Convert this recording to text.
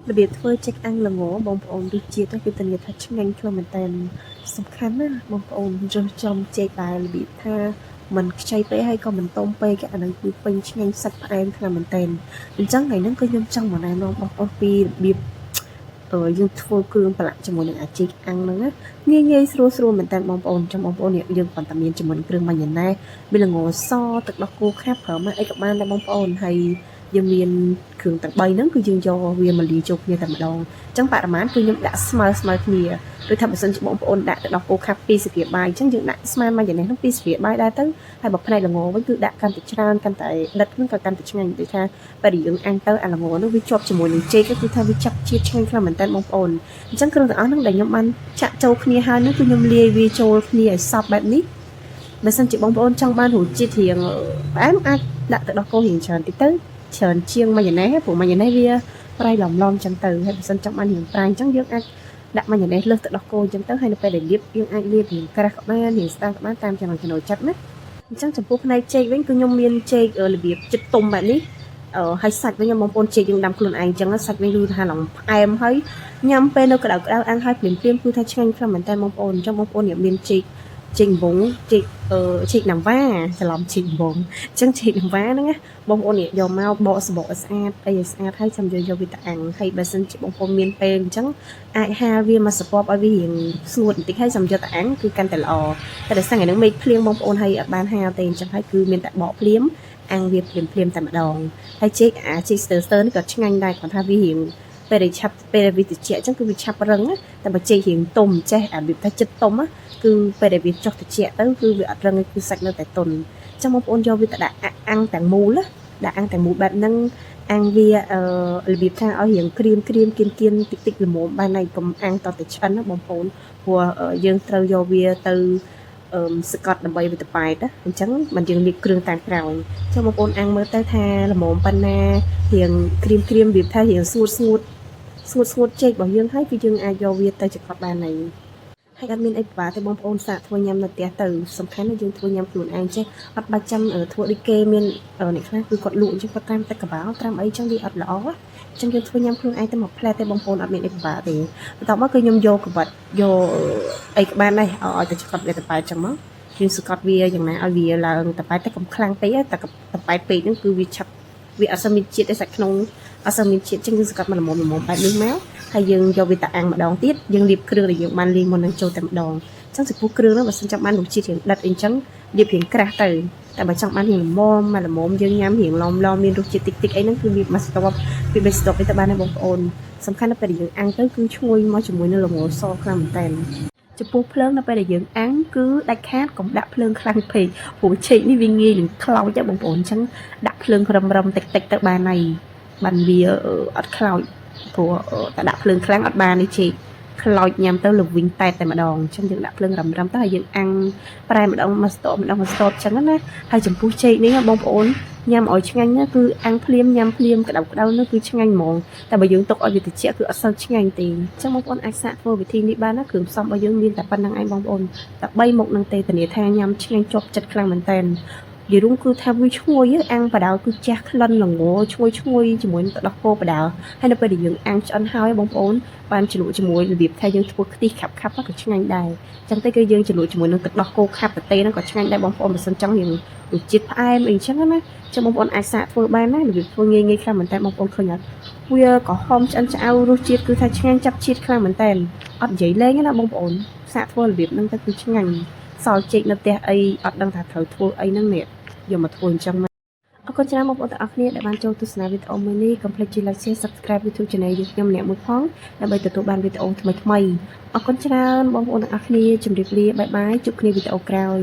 ระเบียบធ្វើចេកអាំងល្ងបងប្អូនរសជាតិគឺធានាថាឆ្ងាញ់ខ្លាំងមែនតើសំខាន់ណាបងប្អូនរសចំចេកដែលរបៀបថាมันខ្ចីពេកហើយក៏មិនតុំពេកអានឹងគឺពេញឆ្ងាញ់សាច់ផ្អែមខ្លាំងមែនតើអញ្ចឹងថ្ងៃហ្នឹងគឺខ្ញុំចង់មកណែនាំបងប្អូនពីរបៀបយើងធ្វើគ្រឿងប្រឡាក់ជាមួយនឹងអាចេកអាំងហ្នឹងណាងាយស្រួលមែនតើបងប្អូនចាំបងប្អូនយើងប៉ុន្តែមានជាមួយគ្រឿងម៉ាយ៉ូណេសមានល្ងសទឹកដោះគោខាប់ប្រើមកអីក៏បានដែរបងប្អូនហើយយើងមានគ្រឿងទាំង3ហ្នឹងគឺយើងយកវាមកលាយចូលគ្នាតែម្ដងអញ្ចឹងបរិមាណគឺខ្ញុំដាក់ស្មើគ្នាដូចថាបើសិនជាបងប្អូនដាក់ទឹកដោះគោខាប់2ស្លាបព្រាបាយអញ្ចឹងយើងដាក់ស្មើម៉ាយ៉ូណេសហ្នឹង2ស្លាបព្រាបាយដែរទៅហើយបើផ្នែកល្ងវិញគឺដាក់កាន់តែច្រើនកាន់តែដិតហ្នឹងក៏កាន់តែឆ្ងាញ់ដូចថាពេលយើងអាំងទៅអាល្ងហ្នឹងវាជាប់ជាមួយនឹងចេកគឺថាវាចាប់ជាតិឆ្ងាញ់ខ្លាំងមែនតើបងប្អូនអញ្ចឹងគ្រឿងទាំងអស់ហ្នឹងដែលខ្ញុំបានចាក់ចូលគ្នាហើយហ្នឹងគឺខ្ញុំលាយវាចូលគ្នាឲ្យសព្វបែបនេះបើសិនជាបងប្អូនចង់បានរសជាតិរៀងផ្អែមអាចដាក់ទឹកដោះគោរៀងច្រើនតិចទៅច្រើនជាងម៉ាយ៉ូណេសព្រោះម៉ាយ៉ូណេសវាប្រៃឡំចឹងទៅហើយបើសិនចង់បានរៀងប្រៃអញ្ចឹងយើងអាចដាក់ម៉ាយ៉ូណេសលើសទឹកដោះគោអញ្ចឹងទៅហើយនៅពេលដែលលាបយើងអាចលាបរៀងក្រាស់ក៏បានរៀងស្តើងក៏បានតាមចំណូលចិត្តណាអញ្ចឹងចំពោះផ្នែកចេកវិញគឺខ្ញុំមានចេករបៀបចិត្តទុំបែបនេះហើយសាច់វិញបងប្អូនចេកយើងដាំខ្លួនឯងអញ្ចឹងសាច់វិញគឺថាឡងផ្អែមហើយញ៉ាំពេលនៅក្តៅអាំងហើយភ្លាមគឺថាឆ្ងាញ់ខ្លាំងមែនតើបងប្អូនអញ្ចឹងបងប្អូនមានចេកអំបងចេកណាំវ៉ាច្រឡំចេកអំបងអញ្ចឹងចេកណាំវ៉ាហ្នឹងណាបងប្អូនយកមកបកសបកឲ្យស្អាតហើយចាំយកវាទៅអាំងហើយបើសិនជាបងប្អូនមានពេលអញ្ចឹងអាចហាលវាមកសពឲ្យវារៀងស្ងួតបន្តិចហើយចាំយកទៅអាំងគឺកាន់តែល្អតែដល់ថ្ងៃហ្នឹងមេឃភ្លៀងបងប្អូនហើយអត់បានហាលទេអញ្ចឹងហើយគឺមានតែបកភ្លាមអាំងវាភ្លាមតែម្ដងហើយចេកស្ទើរនេះក៏ឆ្ងាញ់ដែរគ្រាន់ថាវារៀងពេលវាត្រជាក់អញ្ចឹងគឺវាឆាប់រឹងតែបើចេករៀងទុំចេះរបៀបថាចិត្តទុំគឺពេលដែលវាចុះត្រជាក់ទៅគឺវាអត់រឹងគឺសាច់នៅតែទន់អញ្ចឹងបងប្អូនយកវាទៅដាក់អាំងទាំងមូលដាក់អាំងទាំងមូលបែបហ្នឹងអាំងវារបៀបថាឲ្យរៀងក្រៀមគៀនតិចល្មមបានហើយកុំអាំងតតែឆ្អិនណាបងប្អូនព្រោះយើងត្រូវយកវាទៅសកត់ដើម្បីវាទៅប៉ែតអញ្ចឹងមិនយើងលាបគ្រឿងតាមក្រោយចុះបងប្អូនអាំងមើលទៅថាល្មមប៉ុណ្ណារៀងក្រៀមរបៀបថារៀងស្ងួតចេករបស់យើងហើយគឺយើងអាចយកវាទៅចកត់បានហើយហើយអត់មានអីពិបាកទេបងប្អូនសាកធ្វើញ៉ាំនៅផ្ទះទៅសំខាន់ណាស់យើងធ្វើញ៉ាំខ្លួនឯងចេះអត់បាច់ចាំធ្វើដូចគេមានអ្នកខ្លះគឺគាត់លក់អញ្ចឹងគាត់តាមទឹកកបាល់តាមអីចឹងវាអត់ល្អអញ្ចឹងយើងធ្វើញ៉ាំខ្លួនឯងទៅមួយផ្លែទេបងប្អូនអត់មានអីពិបាកទេបន្ទាប់មកគឺខ្ញុំយកក្បាត់យកអីក៏បានដែរឲ្យទៅចកត់វាទៅប៉ែតចឹងមកយើងសកត់វាយ៉ាងណាឲ្យវាឡើងទៅប៉ែតតែកុំខ្លាំងពេកតែទៅប៉ែតពេកហ្នឹងគឺវាឆាប់វាអត់សូវមានជាតិទេសាច់ក្នុងអត់សូវមានជាតិចឹងយើងសកត់មកល្មមបែបនេះមកហើយយើងយកវាទៅអាំងម្ដងទៀតយើងលាបគ្រឿងដែលយើងបានលាយមុននឹងចូលតែម្ដងអញ្ចឹងចំពោះគ្រឿងហ្នឹងបើសិនចង់បានរសជាតិរៀងដិតអីចឹងលាបរៀងក្រាស់ទៅតែបើចង់បានរៀងល្មមយើងញ៉ាំរៀងឡំមានរសជាតិតិចអីហ្នឹងគឺលាបមកស្ទប់ពីបេស្ទប់នេះទៅបានដែរបងប្អូនសំខាន់នៅពេលដែលយើងអាំងទៅគឺឈ្ងុយមកជាមួយនឹងល្ងសខ្លាំងមែនតើចំពោះភ្លើងនៅពេលដែលយើងអាំងគឺដាច់ខាតកុំដាក់ភ្លើងខ្លាំងពេកព្រោះចេកនេះវាងាយនឹងខ្លោចបងប្អូនអញ្ចឹងដាក់ភ្លើងរឹមតិចទៅបានហើយបានវាអត់ខ្លោចព្រោះតែដាក់ភ្លើងខ្លាំងអត់បានទេចេកខ្លោចញ៉ាំទៅល្វីងតែម្ដងអញ្ចឹងយើងដាក់ភ្លើងរឹមទៅហើយយើងអាំងប្រែម្ដងមកស្ទប់អញ្ចឹងណាហើយចំពោះចេកនេះបងប្អូនញ៉ាំឲ្យឆ្ងាញ់ណាគឺអាំងភ្លាមញ៉ាំភ្លាមក្តៅនោះគឺឆ្ងាញ់ហ្មងតែបើយើងទុកឲ្យវាត្រជាក់គឺអត់សូវឆ្ងាញ់ទេអញ្ចឹងបងប្អូនអាចសាកធ្វើវិធីនេះបានណាគ្រឿងផ្សំរបស់យើងមានតែប៉ុណ្្នឹងឯងបងប្អូនតែ3មុខនឹងទេធានាថាញ៉ាំឆ្ងាញ់ជាប់ចិត្តខ្លាំងមែនតើយីរុំគឺថាវាឈ្ងុយអាំងបដៅគឺជះក្លិនល្ងឈ្ងុយជាមួយនឹងទឹកដោះគោបដៅហើយនៅពេលដែលយើងអាំងឆ្អិនហើយបងប្អូនបានជ្រលក់ជាមួយរបៀបថាយើងធ្វើខ្ទិះខាប់ក៏ឆ្ងាញ់ដែរអញ្ចឹងទៅគឺយើងជ្រលក់ជាមួយនឹងទឹកដោះគោខាប់តេហ្នឹងក៏ឆ្ងាញ់ដែរបងប្អូនបើសិនចង់យើងរសជាតិផ្អែមអីអញ្ចឹងណាចឹងបងប្អូនអាចសាកធ្វើបានណារបៀបធ្វើងាយខ្លាំងមែនតើបងប្អូនឃើញអត់វាក៏ហមឆ្អិនឆ្អៅរសជាតិគឺថាឆ្ងាញ់ចាប់ជាតិខ្លាំងមែនតើអត់និយាយលេងណាបងប្អូនសាកធ្វើរបៀបហ្នឹងទៅគឺឆ្ងាញ់សល់ចេកនៅផ្ទះអីអត់ដឹងថាត្រូវធ្វើអីហ្នឹងនេះយកមកធ្វើអញ្ចឹងអរគុណច្រើនបងប្អូនទាំងអស់គ្នាដែលបានចូលទស្សនាវីដេអូមួយនេះកុំភ្លេចជួយ like share subscribe YouTube channel យើងខ្ញុំម្នាក់មួយផងដើម្បីទទួលបានវីដេអូថ្មីអរគុណច្រើនបងប្អូនទាំងអស់គ្នាជម្រាបលាបាយបាយជួបគ្នាវីដេអូក្រោយ